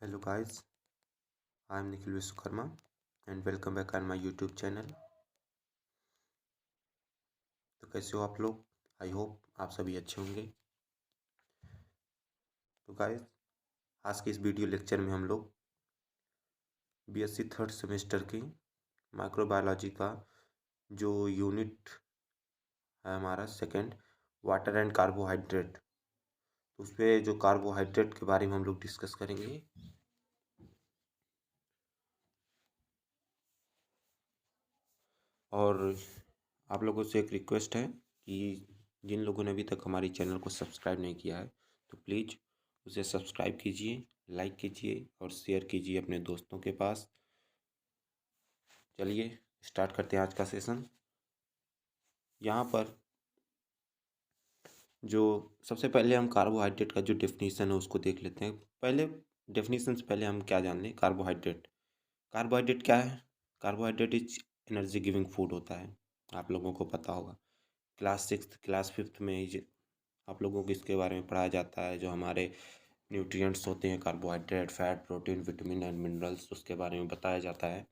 Hello guys, I am Nikhil Vishwakarma and welcome back on my YouTube channel। तो कैसे हो आप लोग? आई होप आप सभी अच्छे होंगे। तो गाइस, आज के इस वीडियो लेक्चर में हम लोग बीएससी थर्ड सेमेस्टर की माइक्रोबायोलॉजी का जो यूनिट है हमारा सेकंड, वाटर एंड कार्बोहाइड्रेट, तो उस पर जो कार्बोहाइड्रेट के बारे में हम लोग डिस्कस करेंगे। और आप लोगों से एक रिक्वेस्ट है कि जिन लोगों ने अभी तक हमारी चैनल को सब्सक्राइब नहीं किया है तो प्लीज़ उसे सब्सक्राइब कीजिए, लाइक कीजिए और शेयर कीजिए अपने दोस्तों के पास। चलिए स्टार्ट करते हैं आज का सेशन। यहाँ पर जो सबसे पहले हम कार्बोहाइड्रेट का जो डेफिनेशन है उसको देख लेते हैं। पहले डेफिनेशन से पहले हम क्या जान लें, कार्बोहाइड्रेट। कार्बोहाइड्रेट क्या है? Carbohydrate is energy giving food होता है, आप लोगों को पता होगा। क्लास सिक्स क्लास फिफ्थ में आप लोगों को इसके बारे में पढ़ाया जाता है। जो हमारे न्यूट्रिएंट्स होते हैं, carbohydrate, fat, protein, vitamin and minerals, उसके बारे में बताया जाता है।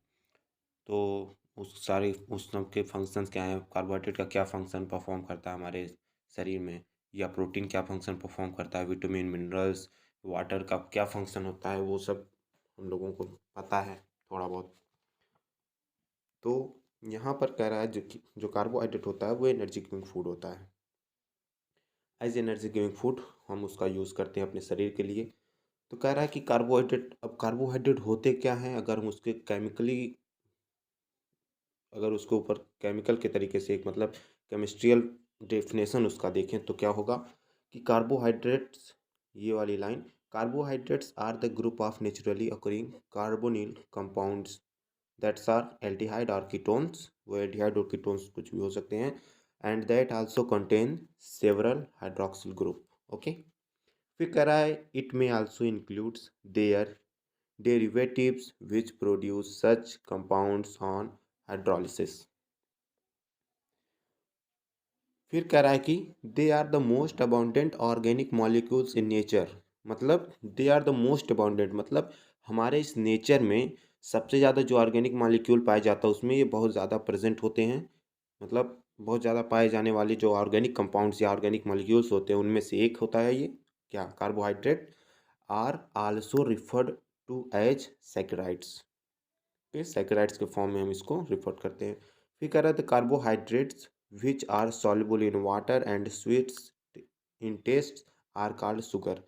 तो उस सब के फंक्शंस क्या हैं, कार्बोहाइड्रेट का क्या फंक्शन परफॉर्म करता है हमारे शरीर में, या प्रोटीन क्या फंक्शन परफॉर्म करता है, विटामिन, मिनरल्स, वाटर का क्या फंक्शन होता है, वो सब हम लोगों को पता है थोड़ा बहुत। तो यहाँ पर कह रहा है जो कार्बोहाइड्रेट होता है वो एनर्जी गिविंग फूड होता है। एज एनर्जी गिविंग फूड हम उसका यूज़ करते हैं अपने शरीर के लिए। तो कह रहा है कि कार्बोहाइड्रेट, अब कार्बोहाइड्रेट होते क्या हैं, अगर हम उसके केमिकली, अगर उसके ऊपर केमिकल के तरीके से एक मतलब केमिस्ट्रियल डेफिनेशन उसका देखें तो क्या होगा कि कार्बोहाइड्रेट्स, ये वाली line, carbohydrates are the group of naturally occurring carbonyl compounds that's are aldehyde और कीटोन्स, वो एल्डिहाइड और कीटोन्स कुछ भी हो सकते हैं, and that also contain several hydroxyl group. Okay, फिर कह रहा है इट में also includes their derivatives which produce such compounds on hydrolysis. फिर कह रहा है कि they are the most abundant organic molecules in nature, मतलब they are the most abundant मतलब हमारे इस नेचर में सबसे ज़्यादा जो ऑर्गेनिक मॉलिक्यूल पाया जाता है उसमें ये बहुत ज़्यादा प्रेजेंट होते हैं। मतलब बहुत ज़्यादा पाए जाने वाले जो ऑर्गेनिक कंपाउंड्स या ऑर्गेनिक मॉलिक्यूल्स होते हैं उनमें से एक होता है ये क्या, carbohydrate. Are also referred to as saccharides, के सैकराइड्स के फॉर्म में हम इसको रिफर करते हैं। फिर कह रहे थे carbohydrates which are soluble in water and sweets in taste are called sugar.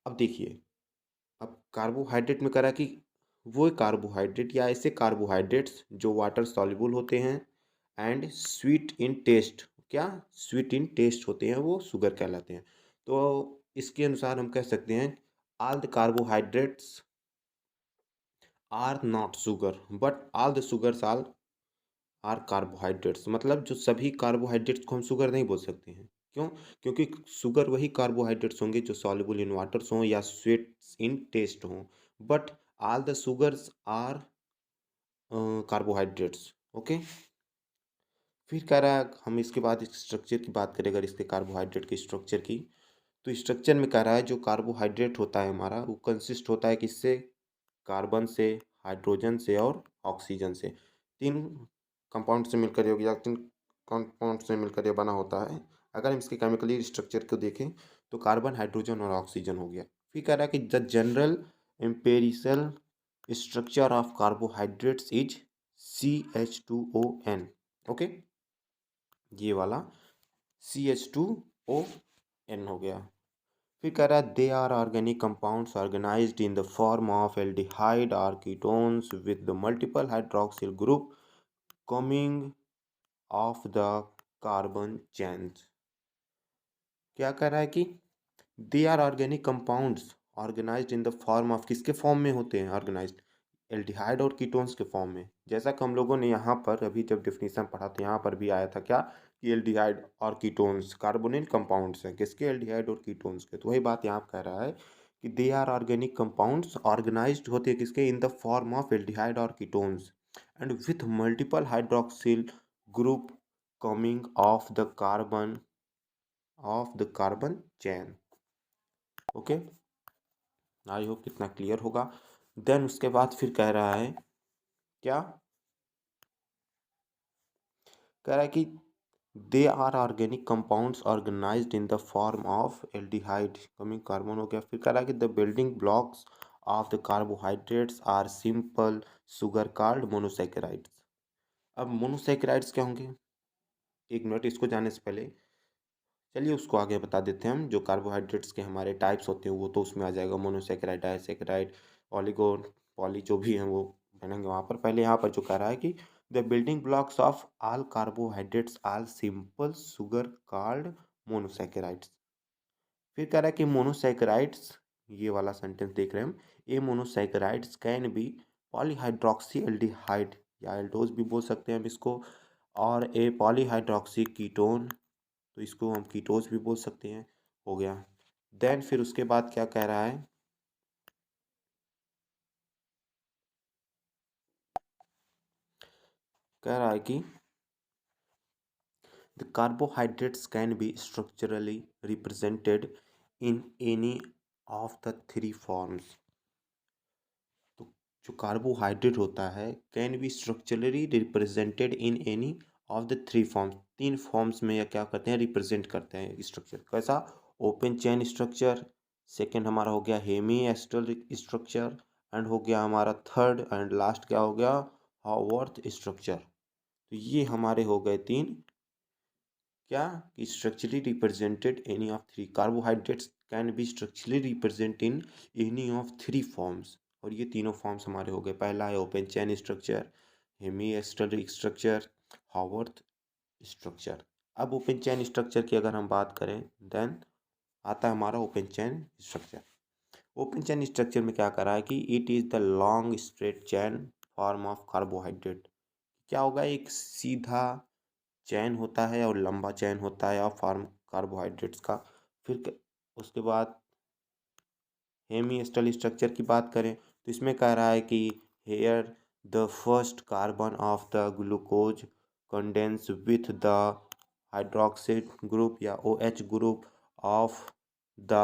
अब देखिए, अब कार्बोहाइड्रेट में कह रहा है कि वो कार्बोहाइड्रेट या ऐसे कार्बोहाइड्रेट्स जो वाटर सॉल्युबल होते हैं एंड स्वीट इन टेस्ट, क्या स्वीट इन टेस्ट होते हैं, वो शुगर कहलाते हैं। तो इसके अनुसार हम कह सकते हैं all the carbohydrates are not sugar but all the sugars are carbohydrates, मतलब जो सभी कार्बोहाइड्रेट्स को हम शुगर नहीं बोल सकते हैं। क्यों? क्योंकि शुगर वही कार्बोहाइड्रेट्स होंगे जो सॉल्युबल इन वाटर्स हों या स्वीट्स इन टेस्ट हों, but all the sugars are carbohydrates. Okay, फिर कह रहा है हम इसके बाद स्ट्रक्चर की बात करें, अगर इसके कार्बोहाइड्रेट के स्ट्रक्चर की, तो स्ट्रक्चर में कह रहा है जो कार्बोहाइड्रेट होता है हमारा वो कंसिस्ट होता है किससे, कार्बन से, हाइड्रोजन से और ऑक्सीजन से। तीन कंपाउंड से मिलकर ये, या तीन कंपाउंड से मिलकर ये बना होता है। अगर हम इसके केमिकली स्ट्रक्चर को देखें तो कार्बन, हाइड्रोजन और ऑक्सीजन हो गया। फिर कह रहा है कि the general empirical structure of carbohydrates is CH2ON। Okay, ये वाला CH2ON हो गया। फिर कह रहा है they are organic compounds organised in the form of aldehyde और ketones with the multiple hydroxyl group coming of the carbon chains. क्या कह रहा है कि they are organic compounds organised in the form of, किसके फॉर्म में होते हैं ऑर्गेनाइज्ड, एल्डिहाइड और कीटोन्स के फॉर्म में। जैसा कि हम लोगों ने यहाँ पर अभी जब डेफिनेशन पढ़ा तो यहाँ पर भी आया था क्या कि एल्डिहाइड और कीटोन्स कार्बोनिल कंपाउंड्स हैं, किसके, एल्डिहाइड और कीटोन्स के। तो वही बात यहाँ कह रहा है कि they are organic compounds organised होते हैं किसके, in the form of aldehyde और ketones and with multiple hydroxyl group coming of the carbon chain. Okay, I hope कितना क्लियर होगा। देन उसके बाद फिर कह रहा है क्या, कह रहा है कि they are organic compounds organised in the form of aldehyde coming carbon हो गया। फिर कह रहा है कि the building blocks of the carbohydrates are simple sugar called monosaccharides. अब मोनोसैकेराइड्स क्या होंगे, एक मिनट, इसको जानने से पहले चलिए उसको आगे बता देते हैं हम। जो कार्बोहाइड्रेट्स के हमारे टाइप्स होते हैं वो तो उसमें आ जाएगा, मोनोसैकेराइड, डाइसैकेराइड, ऑलिगो, पॉली, जो भी हैं वो बनेंगे वहाँ पर। पहले यहाँ पर जो कह रहा है कि the building blocks of all carbohydrates are simple sugar called monosaccharides. फिर कह रहा है कि मोनोसैकेराइड्स, ये वाला सेंटेंस देख रहे हैं हम, ये monosaccharides can be polyhydroxy aldehyde या एल्डोज भी बोल सकते हैं हम इसको, और ए पॉलीहाइड्रोक्सी कीटोन, तो इसको हम कीटोज भी बोल सकते हैं, हो गया। देन फिर उसके बाद क्या कह रहा है, कह रहा है कि the carbohydrates can be structurally represented in any of the three forms. तो जो कार्बोहाइड्रेट होता है can be structurally represented in any of the three forms, तीन फॉर्म्स में या क्या करते हैं, रिप्रेजेंट करते हैं स्ट्रक्चर। कैसा, ओपन चेन स्ट्रक्चर, सेकेंड हमारा हो गया हेमी एस्टल स्ट्रक्चर, एंड हो गया हमारा थर्ड एंड लास्ट क्या हो गया, हावर्थ स्ट्रक्चर। तो ये हमारे हो गए तीन, क्या कि structurally represented any of three carbohydrates can be structurally represent in any of three forms. और ये तीनों फॉर्म्स हमारे हो गए, पहला है open chain structure, hemi ester structure, Haworth structure. अब ओपन चैन स्ट्रक्चर की अगर हम बात करें, देन आता है हमारा open chain structure. Open chain structure में क्या करा है कि it is the long straight chain form of carbohydrate. क्या होगा, एक सीधा चैन होता है और लंबा चैन होता है और फॉर्म कार्बोहाइड्रेट्स का। फिर उसके बाद हेमी स्टल स्ट्रक्चर की बात करें तो इसमें कह रहा है कि here the first carbon of the glucose condense with the hydroxide group या O H group of the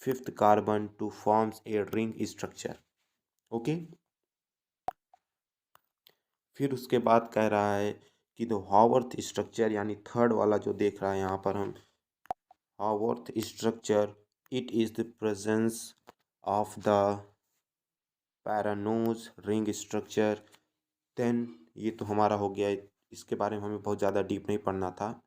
fifth carbon to forms a ring structure. Okay. फिर उसके बाद कह रहा है कि द हावर्थ स्ट्रक्चर, यानी थर्ड वाला जो देख रहा है यहाँ पर हम, Haworth structure, it is the presence of the pyranose ring structure. Then ये तो हमारा हो गया, इसके बारे में हमें बहुत ज़्यादा डीप नहीं पढ़ना था,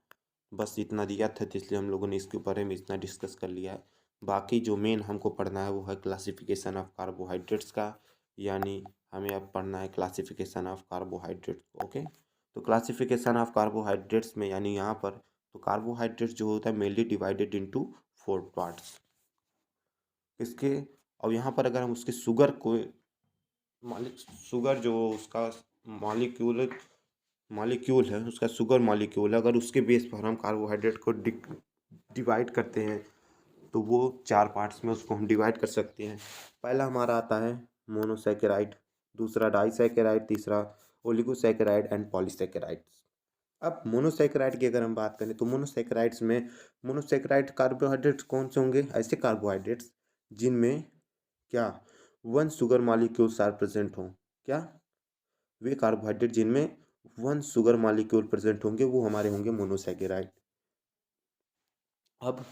बस इतना दिया था तो इसलिए हम लोगों ने इसके बारे में इतना डिस्कस कर लिया है। बाकी जो मेन हमको पढ़ना है वो है क्लासिफिकेशन ऑफ कार्बोहाइड्रेट्स का, यानी हमें अब पढ़ना है क्लासिफिकेशन ऑफ कार्बोहाइड्रेट्स। ओके। तो क्लासिफिकेशन ऑफ कार्बोहाइड्रेट्स में यानी यहाँ पर तो कार्बोहाइड्रेट्स जो होता है mainly divided into four parts. इसके, और यहाँ पर अगर हम उसके शुगर को मालिक, शुगर जो उसका मॉलिक्यूल मॉलिक्यूल है, उसका शुगर मॉलिक्यूल है, अगर उसके बेस पर हम कार्बोहाइड्रेट को डिवाइड करते हैं तो वो चार पार्ट्स में उसको हम डिवाइड कर सकते हैं। पहला हमारा आता है मोनोसैकेराइड, दूसरा डाइसैकेराइड, तीसरा ओलिगोसैकेराइड एंड पॉलीसैकेराइड्स। अब मोनोसैकेराइड की अगर हम बात करें तो मोनोसैकेराइड्स में, मोनोसैकेराइड कार्बोहाइड्रेट्स कौन से होंगे, ऐसे कार्बोहाइड्रेट्स जिनमें क्या one sugar molecules are present हों। क्या, वे कार्बोहाइड्रेट जिनमें वन शुगर मॉलिक्यूल प्रेजेंट होंगे वो हमारे होंगे मोनोसैकेराइड। अब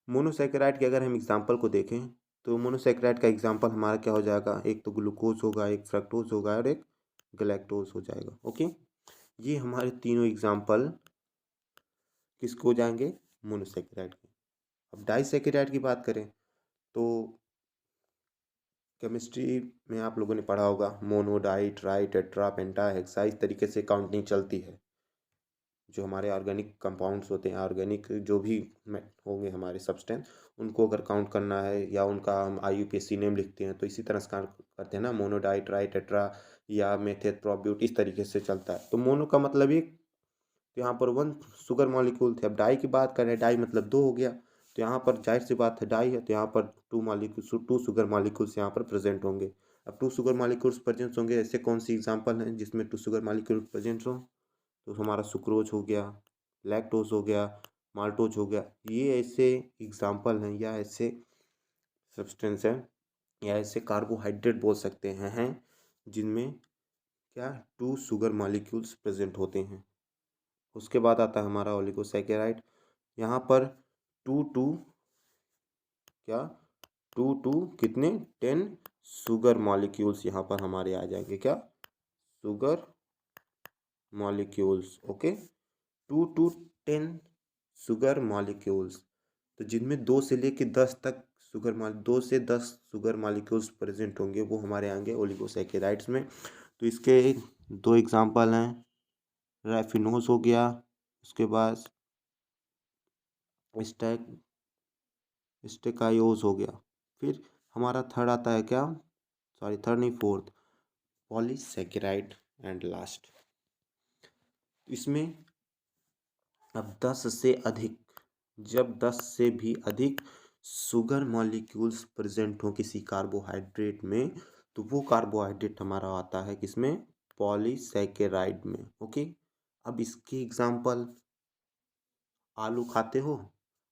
मोनोसैकेराइड के अगर हम एग्जांपल को देखें तो मोनोसैकेराइड का एग्जांपल हमारा क्या हो जाएगा, एक तो ग्लूकोज होगा, एक फ्रक्टोज होगा और एक गैलेक्टोज हो जाएगा। ओके, ये हमारे तीनों एग्जांपल किसको हो जाएंगे, मोनोसैकेराइड के। अब डाइसैकेराइड की बात करें तो केमिस्ट्री में आप लोगों ने पढ़ा होगा, मोनो, डाई, ट्राई, टेट्रा, पेंटा, हेक्सा, इस तरीके से काउंटिंग चलती है। जो हमारे ऑर्गेनिक कंपाउंड्स होते हैं, ऑर्गेनिक जो भी होंगे हमारे सब्सटेंस, उनको अगर काउंट करना है या उनका हम IUPAC नेम लिखते हैं तो इसी तरह से करते हैं ना, मोनो, डाई, ट्राई, टेट्रा या मेथेट, प्रोब्यूट, इस तरीके से चलता है। तो मोनो का मतलब ये, तो यहाँ पर वन शुगर मॉलिक्यूल थे। अब डाई की बात करें, डाई मतलब दो हो गया, तो यहाँ पर जाहिर सी बात है डाई है तो यहाँ पर टू शुगर मॉलिक्यूल्स यहाँ पर प्रेजेंट होंगे। अब टू शुगर मॉलिक्यूल्स प्रेजेंट होंगे, ऐसे कौन सी एग्जांपल हैं जिसमें टू शुगर मॉलिक्यूल प्रेजेंट हो, तो हमारा सुक्रोज हो गया, लैक्टोज हो गया, माल्टोज हो गया, ये ऐसे एग्जाम्पल हैं या ऐसे सब्सटेंस है, या ऐसे कार्बोहाइड्रेट बोल सकते हैं जिनमें क्या 2 शुगर मॉलिक्यूल्स प्रेजेंट होते हैं। उसके बाद आता है हमारा ओलिगोसैकेराइड। यहाँ पर 2 क्या 2 कितने 10 शुगर मॉलिक्यूल्स यहाँ पर हमारे आ जाएंगे, क्या sugar molecules. Okay, 2 to 10 sugar molecules, तो जिनमें 2 से लेके 10 तक 2 से 10 शुगर मॉलिक्यूल्स प्रेजेंट होंगे, वो हमारे आएंगे ओलिगोसैकेराइड्स में। तो इसके 2 एग्जांपल हैं, रैफिनोज हो गया, उसके बाद स्टैक स्टेकायोज हो गया। फिर हमारा थर्ड आता है क्या, सॉरी थर्ड नहीं, फोर्थ, पॉलीसैकेराइड एंड लास्ट। इसमें अब 10 से अधिक, जब 10 से भी अधिक शुगर मॉलिक्यूल्स प्रेजेंट हो किसी कार्बोहाइड्रेट में, तो वो कार्बोहाइड्रेट हमारा आता है किसमें, पॉलीसैकेराइड में। ओके, अब इसके एग्जांपल, आलू खाते हो,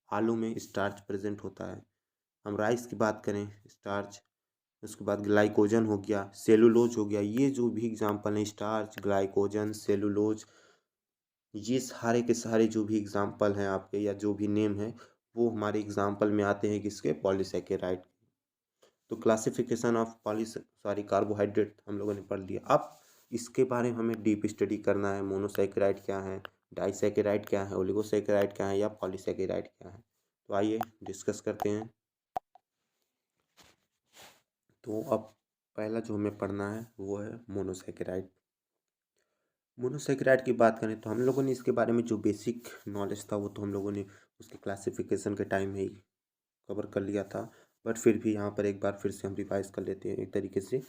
आलू में स्टार्च प्रेजेंट होता है। हम राइस की बात करें, स्टार्च, उसके बाद ग्लाइकोजन हो गया, सेलुलोज हो गया। ये जो भी एग्जांपल हैं, स्टार्च, ग्लाइकोजन, सेलुलोज, ये सारे के सारे जो भी एग्जांपल हैं आपके, या जो भी नेम है, वो हमारे एग्जांपल में आते हैं किसके, पॉलीसैकेराइड। तो क्लासिफिकेशन ऑफ कार्बोहाइड्रेट हम लोगों ने पढ़ लिया। अब इसके बारे में हमें डीप स्टडी करना है, मोनोसैकेराइड क्या है, डाइसैकेराइड क्या है, ओलिगोसैकेराइड क्या है, या पॉलीसैकेराइड क्या है। तो आइए डिस्कस करते हैं। तो अब पहला जो हमें पढ़ना है वो है मोनोसैकेराइड। मोनोसैकेराइड की बात करें तो हम लोगों ने इसके बारे में जो बेसिक नॉलेज था वो तो हम लोगों ने उसके क्लासिफिकेशन के टाइम में ही कवर कर लिया था, बट फिर भी यहाँ पर एक बार फिर से हम रिवाइज कर लेते हैं एक तरीके से। कह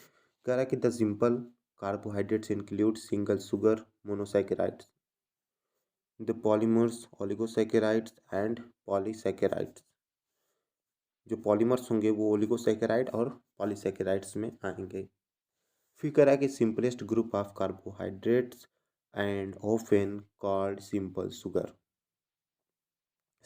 रहा है कि the simple carbohydrates include single sugar monosaccharides, the polymers oligosaccharides and polysaccharides. जो पॉलीमर्स होंगे वो ओलिगोसैकेराइड और पॉलीसैकेराइड्स में आएंगे। फिर कह रहा है कि simplest group of carbohydrates and often called simple sugar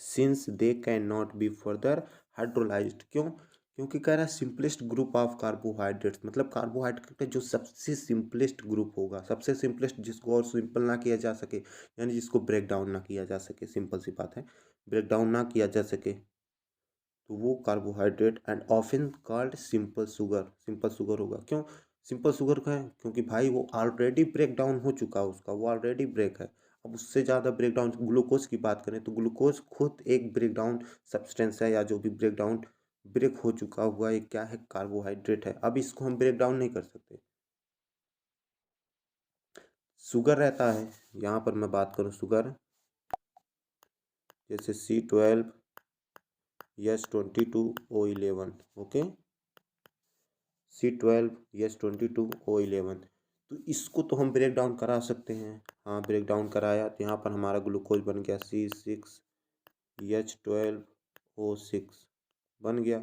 since they can not be further hydrolysed. क्यों, क्योंकि कह रहा है सिंपलेस्ट ग्रुप ऑफ कार्बोहाइड्रेट्स, मतलब कार्बोहाइड्रेट का जो सबसे सिंपलेस्ट ग्रुप होगा, सबसे सिंपलेस्ट जिसको और सिंपल ना किया जा सके, यानी जिसको ब्रेक डाउन ना किया जा सके, सिंपल सी बात है, ब्रेक डाउन ना किया जा सके, तो वो carbohydrate and often called simple sugar होगा। क्यों सिंपल शुगर का है, क्योंकि भाई वो ऑलरेडी ब्रेक डाउन हो चुका है, उसका वो ऑलरेडी ब्रेक है। अब उससे ज़्यादा ब्रेक डाउन, ग्लूकोज की बात करें तो ग्लूकोज खुद एक ब्रेक डाउन सब्सटेंस है, या जो भी ब्रेक डाउन ब्रेक हो चुका हुआ एक क्या है, कार्बोहाइड्रेट है। अब इसको हम ब्रेक डाउन नहीं कर सकते। शुगर रहता है, यहाँ पर मैं बात करूँ शुगर, जैसे C12H22O11, ओके, C12H22O11, तो इसको तो हम ब्रेक डाउन करा सकते हैं। हाँ ब्रेक डाउन कराया तो यहाँ पर हमारा ग्लूकोज बन गया C6H12O6 बन गया।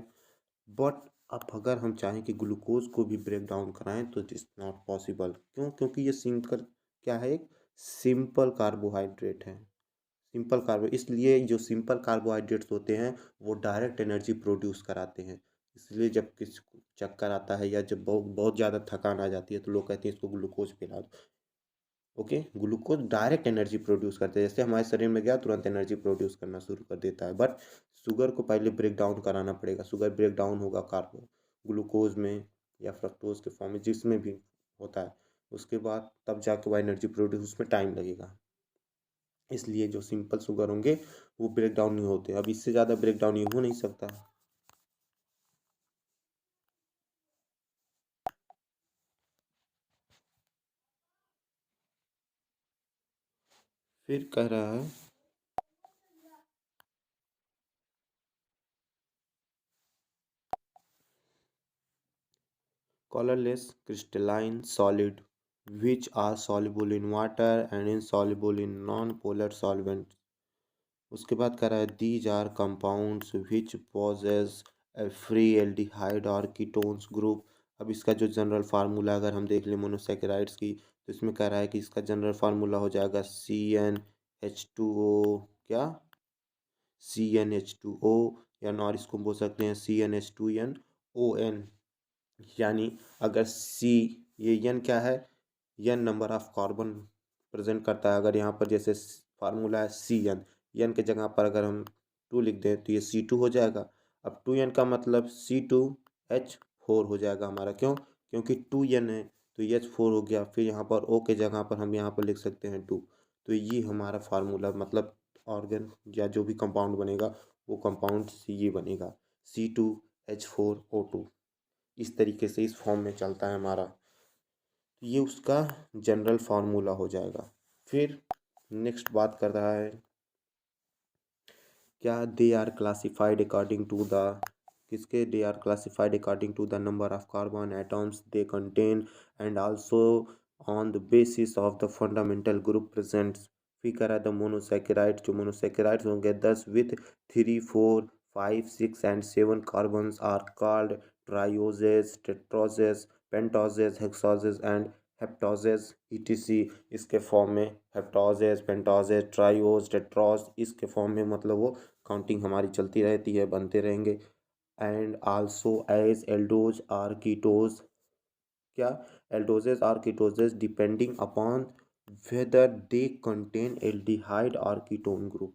बट अब अगर हम चाहें कि ग्लूकोज को भी ब्रेक डाउन कराएं तो इट्स नॉट पॉसिबल। क्यों, क्योंकि ये सिंपल क्या है, एक सिंपल कार्बोहाइड्रेट है, सिंपल कार्बो, इसलिए जो सिंपल कार्बोहाइड्रेट्स होते हैं वो डायरेक्ट एनर्जी प्रोड्यूस कराते हैं। इसलिए जब किसी को चक्कर आता है या जब बहुत बहुत ज़्यादा थकान आ जाती है तो लोग कहते हैं इसको ग्लूकोज पिला दो। Okay, glucose direct energy produce करते हैं, जैसे हमारे शरीर में गया तुरंत एनर्जी प्रोड्यूस करना शुरू कर देता है। बट शुगर को पहले ब्रेक डाउन कराना पड़ेगा, शुगर ब्रेक डाउन होगा कार्बो ग्लूकोज में या फ्रक्टोज के फॉर्म में, जिसमें भी होता है, उसके बाद तब जाके वह एनर्जी प्रोड्यूस, उसमें टाइम लगेगा। इसलिए जो सिंपल शुगर होंगे वो ब्रेक डाउन नहीं होते। अब इससे ज़्यादा ब्रेक डाउन ये हो नहीं सकता। फिर कह रहा है colorless crystalline solid which are soluble in water and insoluble in non-polar solvents। उसके बाद कह रहा है these are compounds which possess a free aldehyde or ketones group। अब इसका जो जनरल फार्मूला अगर हम देख लें मोनोसैकेराइड्स की, तो इसमें कह रहा है कि इसका जनरल फार्मूला हो जाएगा CnH2O, क्या CnH2O एन, और इसको बोल सकते हैं CnH2nOn। यानी अगर सी, ये एन क्या है, n number of carbon present करता है। अगर यहाँ पर जैसे फार्मूला है एन के जगह पर अगर हम 2 लिख दें तो ये C2 हो जाएगा। अब 2n का मतलब C2H4 हो जाएगा हमारा। क्यों? क्योंकि 2n है तो H4 हो गया। फिर यहाँ पर O के जगह पर हम यहाँ पर लिख सकते हैं 2। तो ये हमारा फार्मूला मतलब ऑर्गन या जो भी कंपाउंड बनेगा वो कंपाउंड ये बनेगा C2H4O2। इस तरीके से इस फॉर्म में चलता है हमारा। तो ये उसका जनरल फार्मूला हो जाएगा। फिर नेक्स्ट बात कर रहा है क्या, they are classified according to the, किसके, they are classified according to the number of carbon atoms they contain and also on the basis of the fundamental group presents. फिर कह रहा है द मोनोसेकेराइड, जो मोनोसेकेराइड्स होंगे 10 with 3, 4, 5, 6 and 7 carbons are called trioses, tetroses, pentoses, hexoses and heptoses ETC. इसके form में heptoses, pentoses, triose, tetrose, इसके form में मतलब वो काउंटिंग हमारी चलती रहती है, बनते रहेंगे। And also as aldose or ketose, क्या, aldoses or ketoses depending upon whether they contain aldehyde और कीटोन ग्रुप।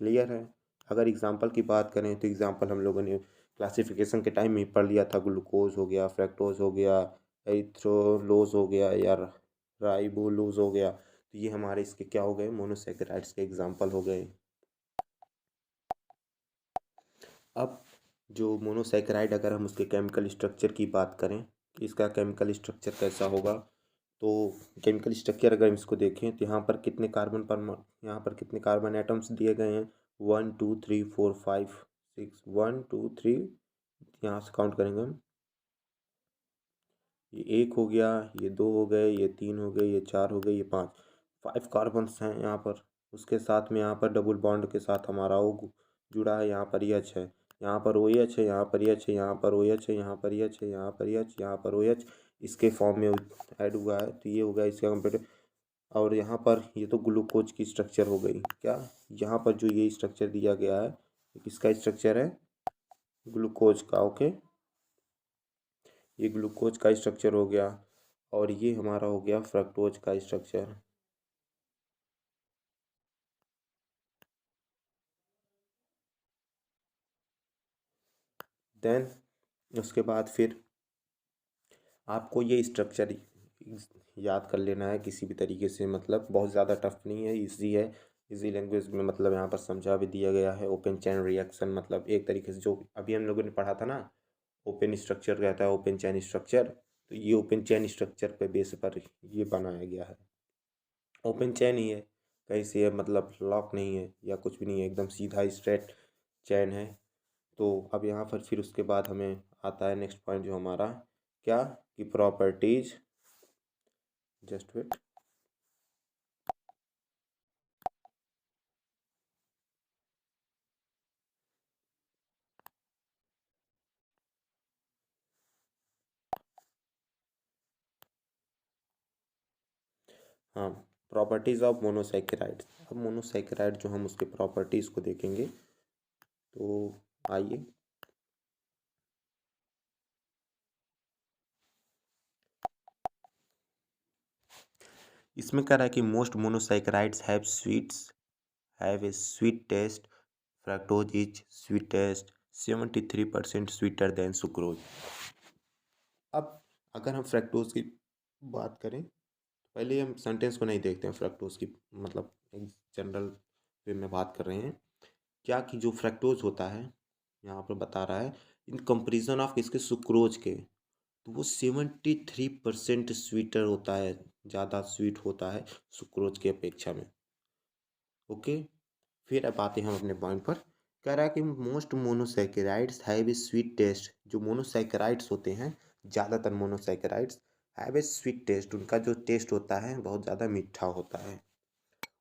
क्लियर है? अगर एग्जांपल की बात करें तो एग्जांपल हम लोगों ने क्लासिफिकेशन के टाइम में पढ़ लिया था। ग्लूकोज हो गया, फ्रक्टोज हो गया, एरिथ्रोलोज हो गया या राइबोलोज हो गया। तो ये हमारे इसके क्या हो गए, मोनोसेकेराइड्स के एग्जांपल हो गए। अब जो मोनोसेकेराइड, अगर हम उसके केमिकल स्ट्रक्चर की बात करें कि इसका केमिकल स्ट्रक्चर कैसा होगा, तो केमिकल स्ट्रक्चर अगर हम इसको देखें तो यहाँ पर कितने कार्बन पर, यहाँ पर कितने कार्बन एटम्स दिए गए हैं, 1 2 3 4 5 6, 1 2 3, यहाँ से काउंट करेंगे हम, ये 1 हो गया, ये 2 हो गए, ये 3 हो गए, ये 4 हो गए, ये 5 कार्बन्स हैं यहाँ पर। उसके साथ में यहाँ पर डबल बॉन्ड के साथ हमारा ओ जुड़ा है, यहाँ पर एच है, यहाँ पर ओ एच है, यहाँ पर एच है, यहाँ पर ओ एच है, यहाँ पर एच है, यहाँ पर एच, यहाँ पर ओ एच, इसके फॉर्म में ऐड हुआ है। तो ये हो गया इसका कंप्लीट। और यहाँ पर ये तो ग्लूकोज की स्ट्रक्चर हो गई। क्या, यहाँ पर जो ये स्ट्रक्चर दिया गया है किसका स्ट्रक्चर है, ग्लूकोज का। ओके, ये ग्लूकोज का स्ट्रक्चर हो गया। और ये हमारा हो गया फ्रक्टोज का स्ट्रक्चर। देन उसके बाद फिर आपको ये स्ट्रक्चर याद कर लेना है किसी भी तरीके से, मतलब बहुत ज़्यादा टफ नहीं है, इजी है। इजी लैंग्वेज में मतलब यहाँ पर समझा भी दिया गया है। ओपन चैन रिएक्शन मतलब एक तरीके से जो अभी हम लोगों ने पढ़ा था ना, ओपन स्ट्रक्चर रहता है, ओपन चैन स्ट्रक्चर। तो ये ओपन चैन स्ट्रक्चर पे बेस पर ये बनाया गया है। ओपन चैन ही है, कहीं से मतलब लॉक नहीं है या कुछ भी नहीं है, एकदम सीधा स्ट्रेट चैन है। तो अब यहाँ पर फिर उसके बाद हमें आता है नेक्स्ट पॉइंट जो हमारा क्या, कि प्रॉपर्टीज, जस्ट वेट। हाँ, प्रॉपर्टीज ऑफ मोनोसेकेराइड्स। अब मोनोसेकेराइड जो हम उसके प्रॉपर्टीज को देखेंगे, तो आइए। इसमें कह रहा है कि most monosaccharides have a sweet taste, fructose is sweetest 73% sweeter than sucrose. अब अगर हम फ्रक्टोज की बात करें, पहले हम सेंटेंस को नहीं देखते हैं, फ्रक्टोज की मतलब एक जनरल वे में बात कर रहे हैं। क्या कि जो फ्रक्टोज होता है यहाँ पर बता रहा है इन कंपेरिजन ऑफ इसके सुक्रोज के, तो वो 73% स्वीटर होता है, ज़्यादा स्वीट होता है सुक्रोज की अपेक्षा में। ओके, फिर अब आते हैं हम अपने पॉइंट पर। कह रहा है कि most monosaccharides have a sweet taste. जो मोनोसेकेराइड्स होते हैं, ज़्यादातर monosaccharides have a sweet taste, उनका जो टेस्ट होता है बहुत ज़्यादा मीठा होता है।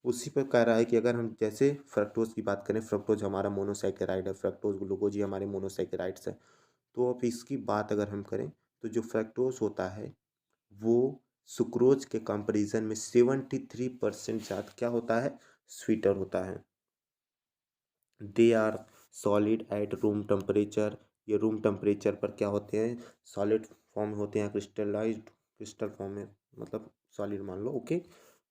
उसी पर कह रहा है कि अगर हम जैसे फ्रक्टोज की बात करें, फ्रक्टोज हमारा मोनोसेकेराइड है, फ्रक्टोज ग्लूकोज ये हमारे मोनोसेकेराइड्स है। तो अब इसकी बात अगर हम करें तो जो फ्रक्टोज होता है वो सुक्रोज के कंपैरिजन में 73% ज़्यादा क्या होता है, स्वीटर होता है। They are solid at room temperature. ये रूम टेम्परेचर पर क्या होते हैं, सॉलिड फॉर्म होते हैं, क्रिस्टलाइज्ड क्रिस्टल फॉर्म में, मतलब सॉलिड मान लो। ओके,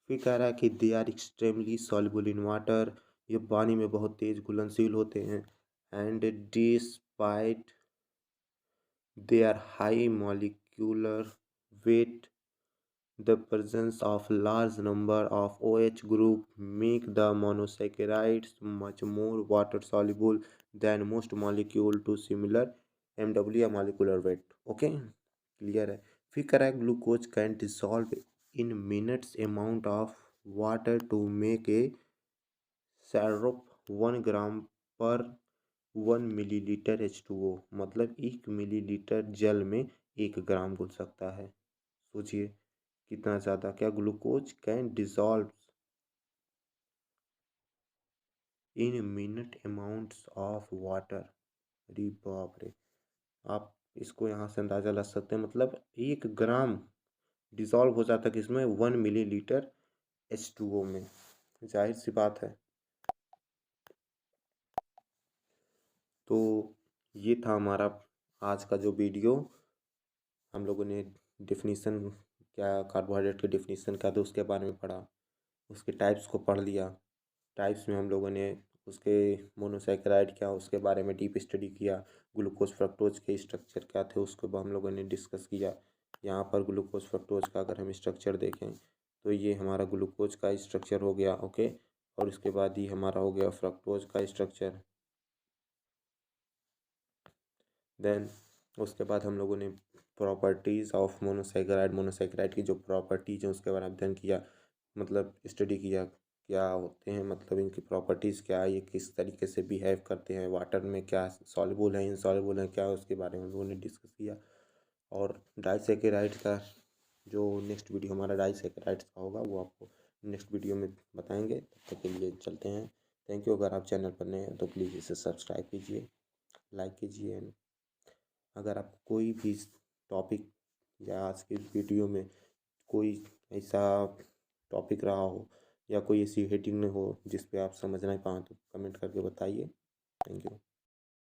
फिर कह रहा है कि they are extremely soluble in water. ये पानी में बहुत तेज घुलनशील होते हैं। And despite their high molecular weight, the presence of large number of OH group make the monosaccharides much more water soluble than most molecule to similar MW या molecular weight। Okay, clear है। फिर कह रहा है glucose can dissolve in minutes amount of water to make a syrup 1 gram per 1 millilitre H2O, मतलब 1 millilitre जल में 1 ग्राम घुल सकता है। सोचिए कितना ज़्यादा। क्या glucose can dissolve in minute amounts of water. अरे बाप रे, आप इसको यहाँ से अंदाज़ा लगा सकते हैं, मतलब 1 ग्राम डिसॉल्व हो जाता है किसमें, 1 मिलीलीटर H2O में। जाहिर सी बात है। तो ये था हमारा आज का जो वीडियो। हम लोगों ने डेफिनेशन क्या, कार्बोहाइड्रेट की डेफिनेशन क्या था उसके बारे में पढ़ा, उसके टाइप्स को पढ़ लिया। टाइप्स में हम लोगों ने उसके मोनोसैकेराइड क्या उसके बारे में डीप स्टडी किया। ग्लूकोज फ्रक्टोज के स्ट्रक्चर क्या थे उसको हम लोगों ने डिस्कस किया। यहाँ पर ग्लूकोज फ्रक्टोज का अगर हम स्ट्रक्चर देखें तो ये हमारा ग्लूकोज का स्ट्रक्चर हो गया। ओके, और उसके बाद ये हमारा हो गया फ्रक्टोज का स्ट्रक्चर। देन उसके बाद हम लोगों ने प्रॉपर्टीज़ ऑफ मोनोसैकेराइड, मोनोसैकेराइड की जो प्रॉपर्टीज़ हैं उसके बारे में अध्ययन किया, मतलब स्टडी किया क्या होते हैं, मतलब इनकी प्रॉपर्टीज़ क्या है, ये किस तरीके से बिहेव करते हैं, वाटर में क्या सॉल्युबल है, इनसॉल्युबल है क्या, उसके बारे में हम लोगों ने डिस्कस किया। और डाइसैकेराइड का जो नेक्स्ट वीडियो हमारा डाइसैकेराइड का होगा वो आपको नेक्स्ट वीडियो में बताएंगे। तब तक के लिए चलते हैं। Thank you. अगर आप चैनल पर नए हैं तो प्लीज़ इसे सब्सक्राइब कीजिए, लाइक कीजिए। एंड अगर आपको कोई भी टॉपिक या आज के वीडियो में कोई ऐसा टॉपिक रहा हो या कोई ऐसी हेडिंग हो जिस पे आप समझ नहीं पाए तो कमेंट करके बताइए। Thank you.